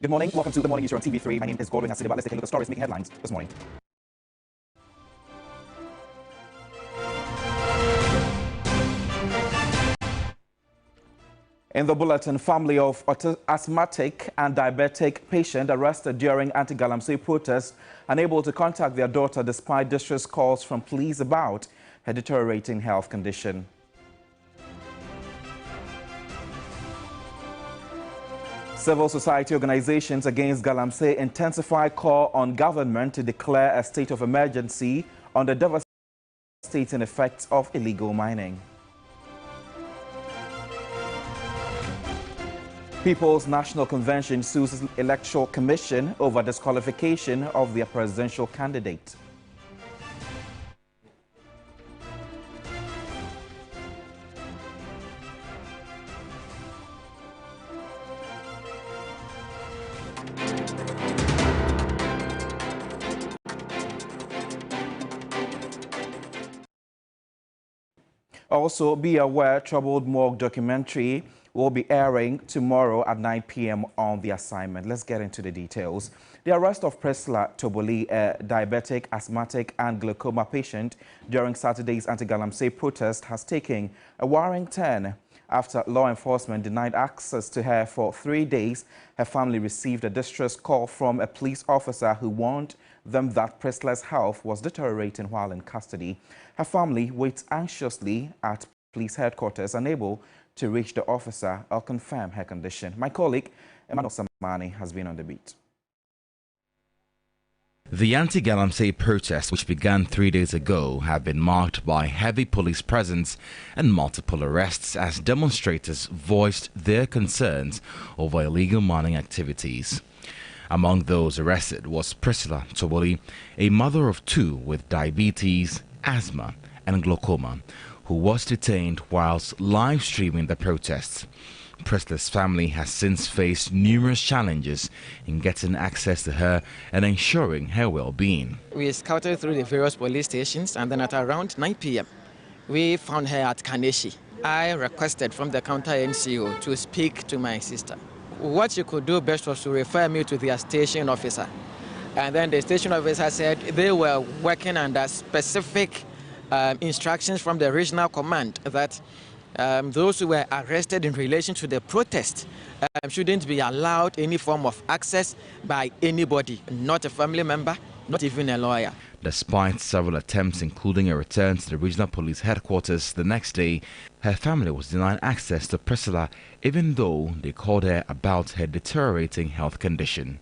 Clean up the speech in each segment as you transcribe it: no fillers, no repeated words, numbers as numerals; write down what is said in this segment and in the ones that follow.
Good morning. Welcome to the morning news here on TV3. My name is Gordon Asidiba. Let's take a look at stories making headlines this morning. In the bulletin, family of asthmatic and diabetic patient arrested during anti-Galamsey protests, unable to contact their daughter despite distress calls from police about her deteriorating health condition. Civil society organizations against Galamsey intensify call on government to declare a state of emergency on the devastating effects of illegal mining. People's National Convention sues Electoral Commission over disqualification of their presidential candidate. Also, be aware, Troubled Morgue documentary will be airing tomorrow at 9 p.m. on The Assignment. Let's get into the details. The arrest of Priscilla Toboli, a diabetic, asthmatic and glaucoma patient during Saturday's anti-Galamsey protest has taken a worrying turn. After law enforcement denied access to her for 3 days, her family received a distress call from a police officer who warned them that Priscilla's health was deteriorating while in custody. Her family waits anxiously at police headquarters, unable to reach the officer or confirm her condition. My colleague, Emmanuel Samani, has been on the beat. The anti-Galamsey protests, which began 3 days ago, have been marked by heavy police presence and multiple arrests as demonstrators voiced their concerns over illegal mining activities. Among those arrested was Priscilla Toboli, a mother of two with diabetes, asthma and glaucoma, who was detained whilst live streaming the protests. Priscilla's family has since faced numerous challenges in getting access to her and ensuring her well-being. We scouted through the various police stations, and then at around 9 p.m. we found her at Kaneshi. I requested from the counter NCO to speak to my sister. What she could do best was to refer me to their station officer. And then the station officer said they were working under specific instructions from the regional command that those who were arrested in relation to the protest shouldn't be allowed any form of access by anybody, not a family member, not even a lawyer. Despite several attempts, including a return to the regional police headquarters the next day, her family was denied access to Priscilla, even though they called her about her deteriorating health condition.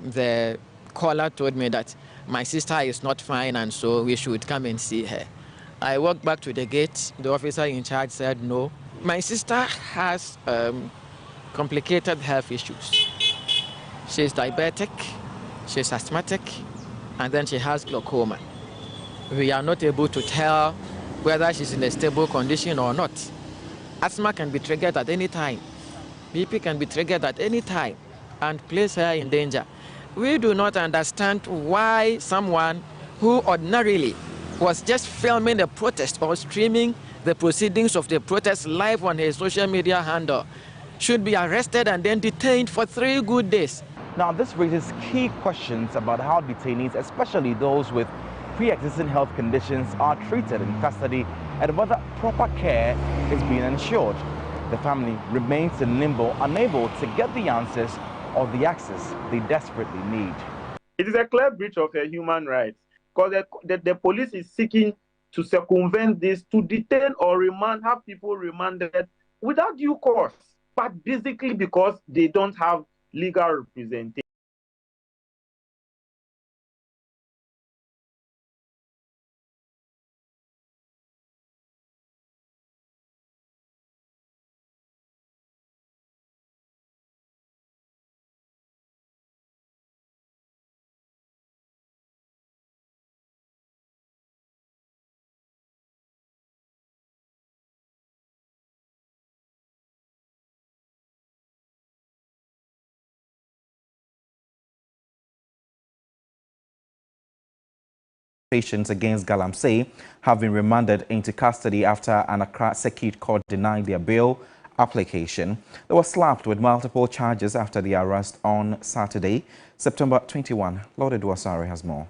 The caller told me that my sister is not fine and so we should come and see her. I walked back to the gate. The officer in charge said no. My sister has complicated health issues. She's diabetic, she's asthmatic, and then she has glaucoma. We are not able to tell whether she's in a stable condition or not. Asthma can be triggered at any time. BP can be triggered at any time and place her in danger. We do not understand why someone who ordinarily was just filming the protest or streaming the proceedings of the protest live on his social media handle should be arrested and then detained for 3 good days. Now, this raises key questions about how detainees, especially those with pre-existing health conditions, are treated in custody and whether proper care is being ensured. The family remains in limbo, unable to get the answers or the access they desperately need. It is a clear breach of human rights because the police is seeking to circumvent this, to detain or remand, have people remanded without due course, but basically because they don't have legal representation. Patients against Galamsey have been remanded into custody after an Accra Circuit Court denied their bail application. They were slapped with multiple charges after the arrest on Saturday, September 21. Lord Edwasari has more.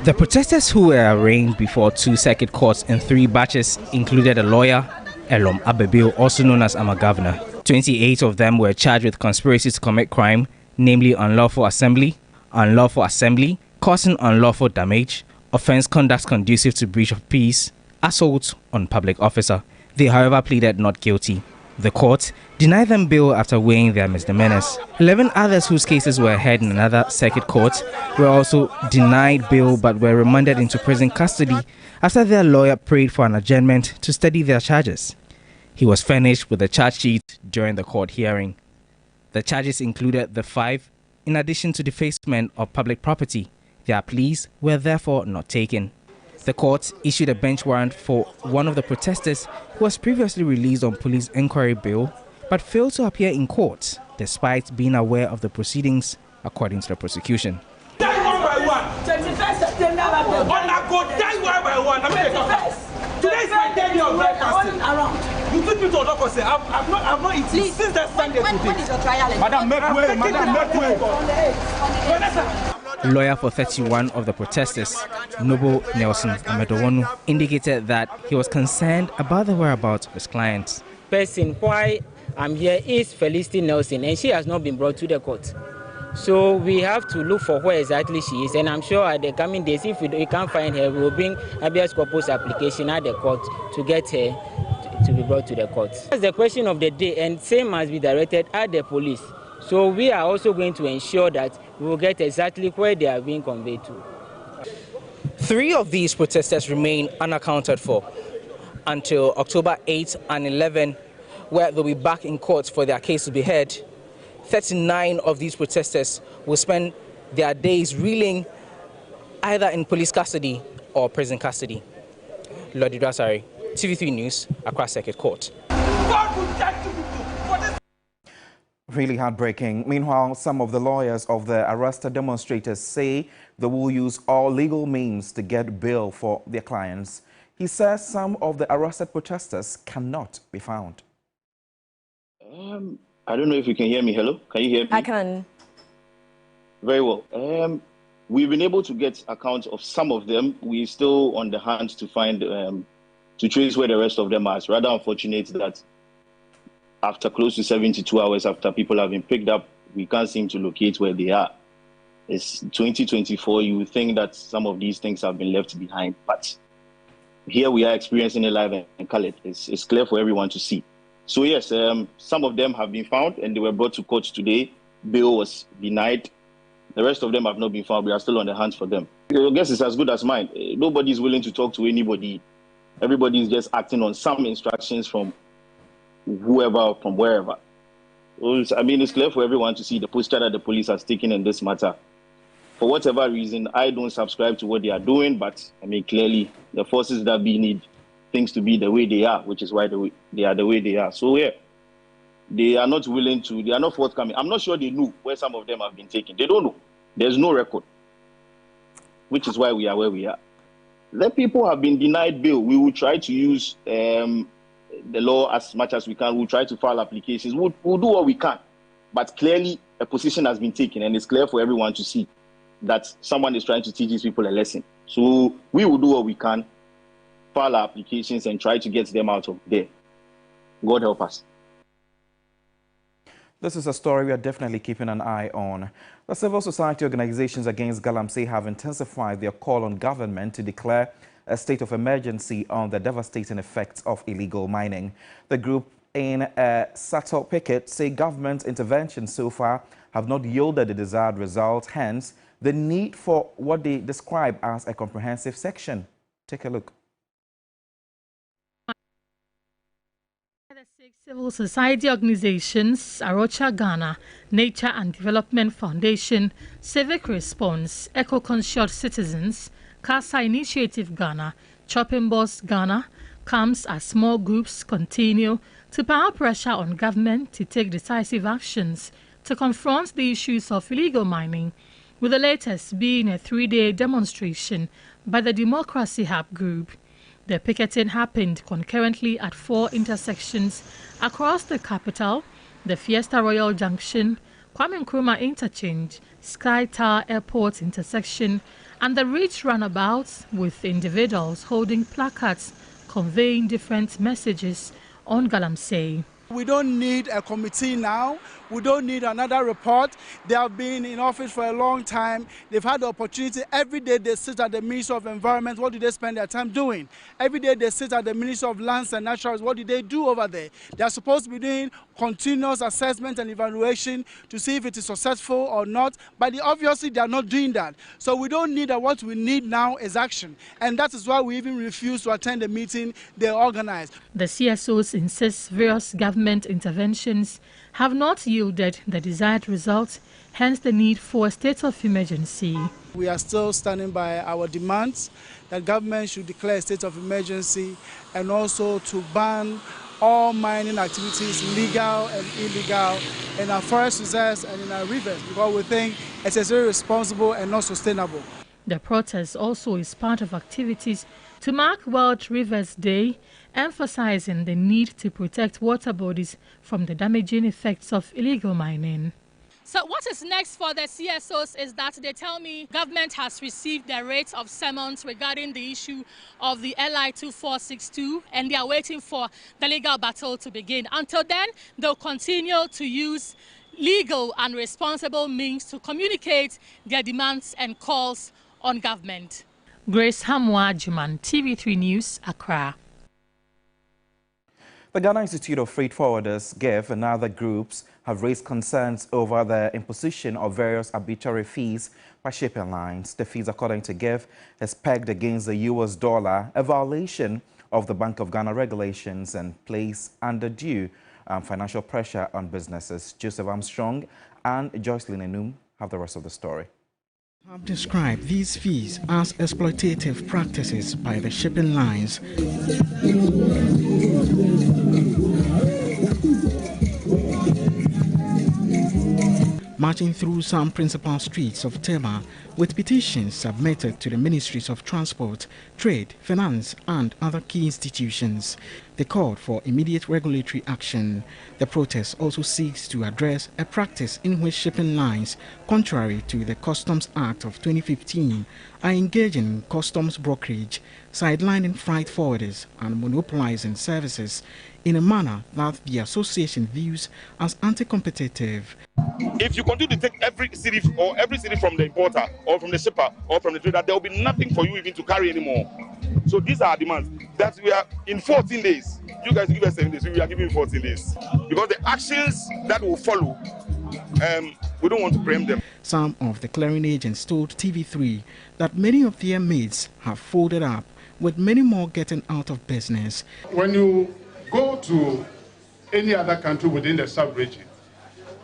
The protesters who were arraigned before 2 circuit courts in 3 batches included a lawyer, Elom Abebil, also known as Amagavna. 28 of them were charged with conspiracy to commit crime, namely unlawful assembly, causing unlawful damage, offense conduct conducive to breach of peace, assault on public officer. They, however, pleaded not guilty. The court denied them bail after weighing their misdemeanors. 11 others whose cases were heard in another circuit court were also denied bail but were remanded into prison custody after their lawyer prayed for an adjournment to study their charges. He was furnished with a charge sheet during the court hearing. The charges included the 5, in addition to defacement of public property. Their pleas were therefore not taken. The court issued a bench warrant for one of the protesters who was previously released on police inquiry bail but failed to appear in court despite being aware of the proceedings, according to the prosecution. Die one by one. 21st September. Die one by one. Today is my 10th year of broadcasting. You took me to Odoko. I've not eaten since that Sunday today. When is your trial? Madam, make way. Lawyer for 31 of the protesters, Noble Nelson Amedowonu, indicated that he was concerned about the whereabouts of his clients. Person why I'm here is Felicity Nelson, and she has not been brought to the court. So we have to look for where exactly she is, and I'm sure at the coming days, if we can't find her, we will bring habeas corpus application at the court to get her to be brought to the court. That's the question of the day, and same must be directed at the police. So we are also going to ensure that we will get exactly where they are being conveyed to. 3 of these protesters remain unaccounted for until October 8 and 11, where they'll be back in court for their case to be heard. 39 of these protesters will spend their days reeling either in police custody or prison custody. Lord Idwasari, TV3 News, Accra Circuit Court. Really heartbreaking. Meanwhile, some of the lawyers of the arrested demonstrators say they will use all legal means to get bail for their clients. He says some of the arrested protesters cannot be found. I don't know if you can hear me. Hello? Can you hear me? I can. Very well. We've been able to get accounts of some of them. We're still on the hunt to find, to trace where the rest of them are. It's rather unfortunate that after close to 72 hours after people have been picked up, we can't seem to locate where they are. It's 2024. You would think that some of these things have been left behind, but here we are experiencing it live and color. It's clear for everyone to see. So yes, some of them have been found and they were brought to court today. Bail was denied. The rest of them have not been found. We are still on the hunt for them. I guess it's as good as mine. Nobody is willing to talk to anybody. Everybody is just acting on some instructions from whoever, from wherever. I mean, it's clear for everyone to see the posture that the police has taken in this matter. For whatever reason, I don't subscribe to what they are doing, but I mean, clearly the forces that be need things to be the way they are, which is why they are the way they are. So yeah, they are not willing to, they are not forthcoming. I'm not sure they knew where some of them have been taken. They don't know. There's no record, which is why we are where we are. The people have been denied bail. We will try to use the law as much as we can. We'll try to file applications. We'll do what we can. But clearly, a position has been taken, and it's clear for everyone to see that someone is trying to teach these people a lesson. So we will do what we can, file our applications, and try to get them out of there. God help us. This is a story we are definitely keeping an eye on. The civil society organizations against Galamsey have intensified their call on government to declare a state of emergency on the devastating effects of illegal mining. The group in a subtle picket say government interventions so far have not yielded the desired result, hence the need for what they describe as a comprehensive section. Take a look. Civil society organizations, Arocha Ghana, Nature and Development Foundation, Civic Response, Eco-Conscious Citizens, CASA Initiative Ghana, Chopping Boss Ghana, comes as small groups continue to pile pressure on government to take decisive actions to confront the issues of illegal mining, with the latest being a 3-day demonstration by the Democracy Hub Group. The picketing happened concurrently at 4 intersections across the capital: the Fiesta Royal Junction, Kwame Nkrumah Interchange, Sky Tower Airport intersection, and the Ridge Roundabout, with individuals holding placards conveying different messages on Galamsey. We don't need a committee now. We don't need another report. They have been in office for a long time. They've had the opportunity. Every day they sit at the Ministry of Environment. What do they spend their time doing? Every day they sit at the Ministry of Lands and Naturals. What do they do over there? They are supposed to be doing continuous assessment and evaluation to see if it is successful or not. But obviously they are not doing that. So we don't need that. What we need now is action. And that is why we even refuse to attend the meeting they organized. The CSOs insist various government interventions have not yielded the desired result, hence the need for a state of emergency. We are still standing by our demands that government should declare a state of emergency and also to ban all mining activities, legal and illegal, in our forest reserves and in our rivers, because we think it is irresponsible and not sustainable. The protest also is part of activities to mark World Rivers Day, emphasizing the need to protect water bodies from the damaging effects of illegal mining. So what is next for the CSOs is that they tell me government has received the rates of summons regarding the issue of the LI 2462, and they are waiting for the legal battle to begin. Until then, they'll continue to use legal and responsible means to communicate their demands and calls on government. Grace Hamwa Juman, TV3 News, Accra. The Ghana Institute of Freight Forwarders, GIF, and other groups have raised concerns over the imposition of various arbitrary fees by shipping lines. The fees, according to GIF, is pegged against the US dollar, a violation of the Bank of Ghana regulations, and place undue financial pressure on businesses. Joseph Armstrong and Joycelyn Enum have the rest of the story. Have described these fees as exploitative practices by the shipping lines. Marching through some principal streets of Tema with petitions submitted to the Ministries of Transport, Trade, Finance and other key institutions. They called for immediate regulatory action. The protest also seeks to address a practice in which shipping lines, contrary to the Customs Act of 2015, are engaging in customs brokerage, sidelining freight forwarders and monopolizing services in a manner that the association views as anti-competitive. If you continue to take every city from the importer or from the shipper or from the trader, there will be nothing for you even to carry anymore. So these are our demands. That we are in 14 days. You guys give us 7 days. We are giving 14 days. Because the actions that will follow, we don't want to preempt them. Some of the clearing agents told TV3 that many of their mates have folded up, with many more getting out of business. When you go to any other country within the sub-region,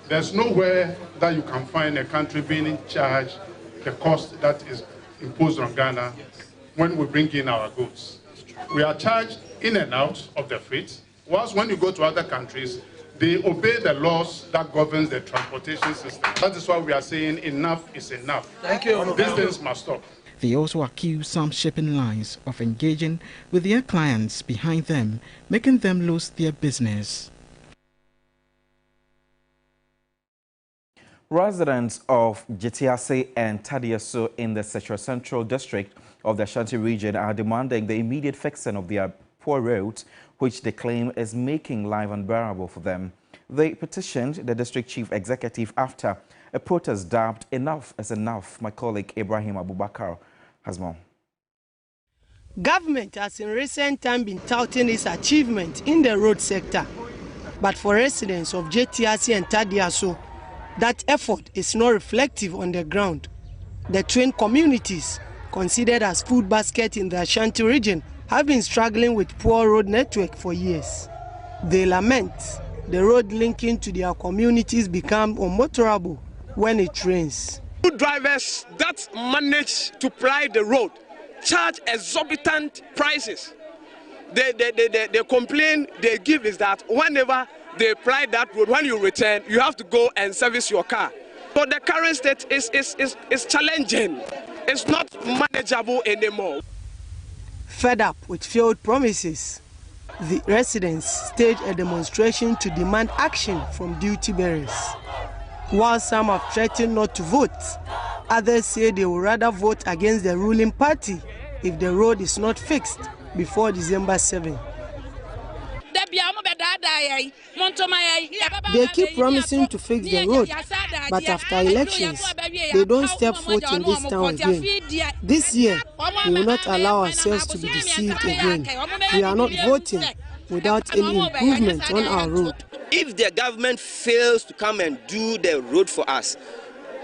there's nowhere that you can find a country being in charge the cost that is imposed on Ghana when we bring in our goods. We are charged in and out of the freight, whilst when you go to other countries, they obey the laws that govern the transportation system. That is why we are saying enough is enough. Thank you. These things must stop. They also accuse some shipping lines of engaging with their clients behind them, making them lose their business. Residents of JTC and Taso in the Central District of the Ashanti Region are demanding the immediate fixing of their poor roads, which they claim is making life unbearable for them. They petitioned the district chief executive after a protest dubbed "Enough is Enough." My colleague Ibrahim Abubakar has more. Government has in recent time been touting its achievement in the road sector, but for residents of JTC and Taso, that effort is not reflective on the ground. The twin communities, considered as food basket in the Ashanti region, have been struggling with poor road network for years. They lament the road linking to their communities become unmotorable when it rains. Drivers that manage to ply the road charge exorbitant prices. The complaint they give is that whenever they ply that road, when you return, you have to go and service your car. But the current state is challenging. It's not manageable anymore. Fed up with failed promises, the residents staged a demonstration to demand action from duty bearers. While some have threatened not to vote, others say they would rather vote against the ruling party if the road is not fixed before December 7. They keep promising to fix the road, but after elections, they don't step foot in this town again. This year, we will not allow ourselves to be deceived again. We are not voting without any improvement on our road. If the government fails to come and do the road for us,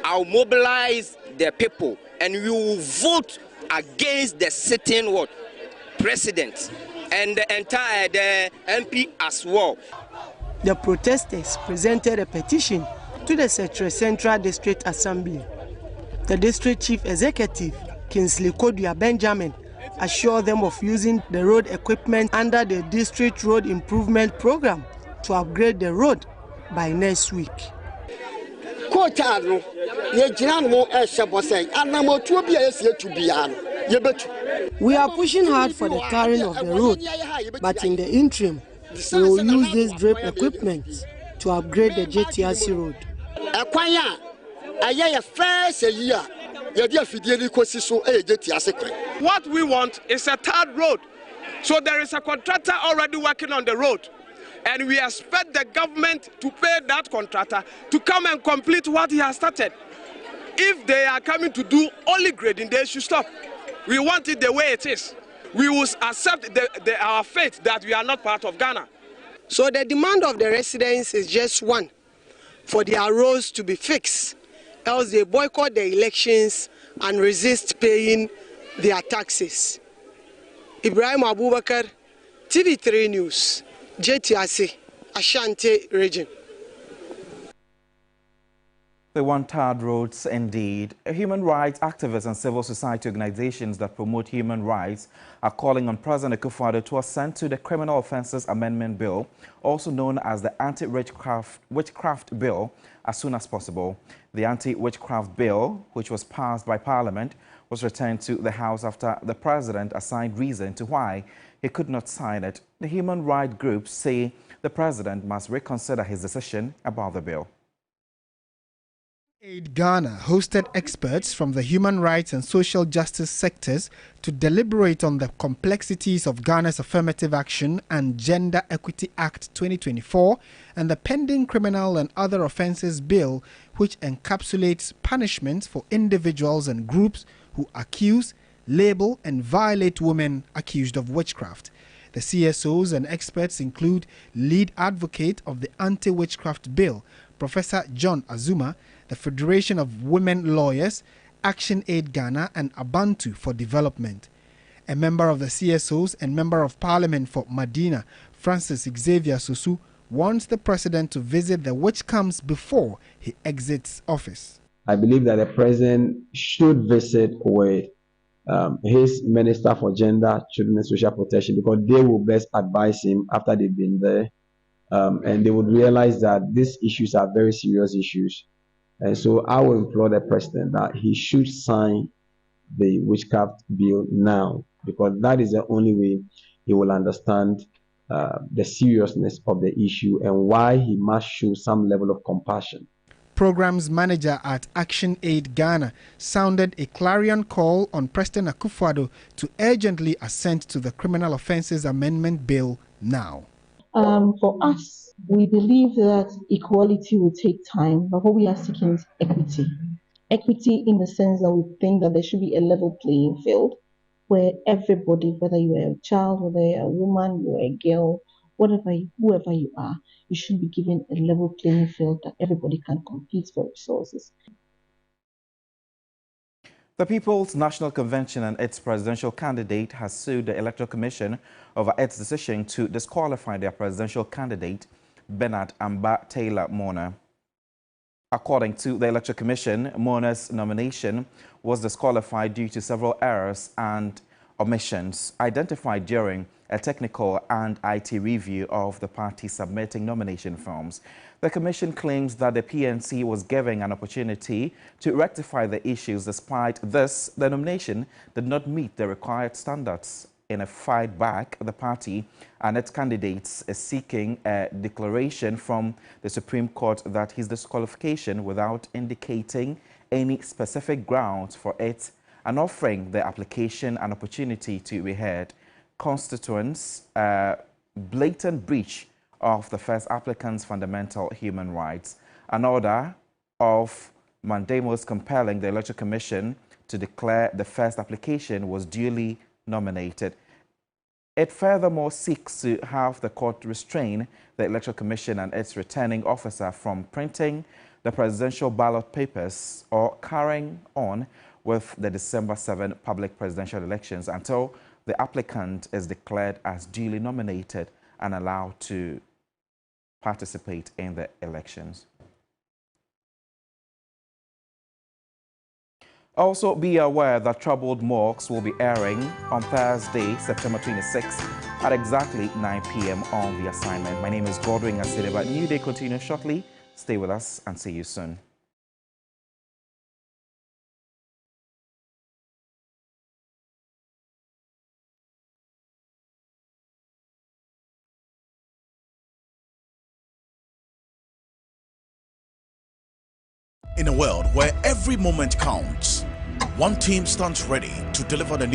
I'll mobilize the people and we will vote against the sitting president and the entire MP as well. The protesters presented a petition to the Central District Assembly. The district chief executive, Kingsley Kodua Benjamin, assured them of using the road equipment under the district road improvement program to upgrade the road by next week. We are pushing hard for the tarring of the road, but in the interim, we will use this drip equipment to upgrade the JTC road. What we want is a third road. So there is a contractor already working on the road. And we expect the government to pay that contractor to come and complete what he has started. If they are coming to do only grading, they should stop. We want it the way it is. We will accept our fate that we are not part of Ghana. So the demand of the residents is just one, for their roads to be fixed, else they boycott the elections and resist paying their taxes. Ibrahim Abubakar, TV3 News, JTC, Ashanti Region. They want tarred roads indeed. Human rights activists and civil society organizations that promote human rights are calling on President Akufo-Addo to assent to the Criminal Offences Amendment Bill, also known as the Anti-Witchcraft Bill, as soon as possible. The Anti-Witchcraft Bill, which was passed by Parliament, was returned to the House after the President assigned reason to why he could not sign it. The human rights groups say the President must reconsider his decision about the bill. Aid Ghana hosted experts from the human rights and social justice sectors to deliberate on the complexities of Ghana's Affirmative Action and Gender Equity Act 2024 and the pending Criminal and Other Offences Bill, which encapsulates punishments for individuals and groups who accuse, label and violate women accused of witchcraft. The CSOs and experts include lead advocate of the Anti-Witchcraft Bill, Professor John Azuma, the Federation of Women Lawyers, Action Aid Ghana and Abantu for Development. A member of the CSOs and Member of Parliament for Medina, Francis Xavier Susu, wants the President to visit the witch camps before he exits office. I believe that the President should visit with his Minister for Gender, Children and Social Protection, because they will best advise him after they've been there. And they would realize that these issues are very serious issues. And so I will implore the President that he should sign the witchcraft bill now, because that is the only way he will understand the seriousness of the issue and why he must show some level of compassion. Programs manager at Action Aid Ghana sounded a clarion call on President Akufo-Addo to urgently assent to the Criminal Offences Amendment Bill now. For us, we believe that equality will take time, but what we are seeking is equity. Equity in the sense that we think that there should be a level playing field where everybody, whether you are a child, whether you are a woman, you are a girl, whoever you are, you should be given a level playing field that everybody can compete for resources. The People's National Convention and its presidential candidate has sued the Electoral Commission over its decision to disqualify their presidential candidate, Bernard Amba Taylor Mona. According to the Electoral Commission, Mona's nomination was disqualified due to several errors and omissions identified during a technical and IT review of the party submitting nomination forms. The Commission claims that the PNC was given an opportunity to rectify the issues. Despite this, the nomination did not meet the required standards. in a fight back, the party and its candidates is seeking a declaration from the Supreme Court that his disqualification without indicating any specific grounds for it and offering the application an opportunity to be heard constitutes a blatant breach of the first applicant's fundamental human rights. An order of mandamus compelling the Electoral Commission to declare the first application was duly nominated. It furthermore seeks to have the court restrain the Electoral Commission and its returning officer from printing the presidential ballot papers or carrying on with the December 7 public presidential elections until the applicant is declared as duly nominated and allowed to participate in the elections. Also, be aware that troubled mocks will be airing on Thursday, September 26th at exactly 9 p.m. on the assignment. My name is Godwin Asideba. New Day continues shortly. Stay with us and see you soon. In a world where every moment counts, one team stands ready to deliver the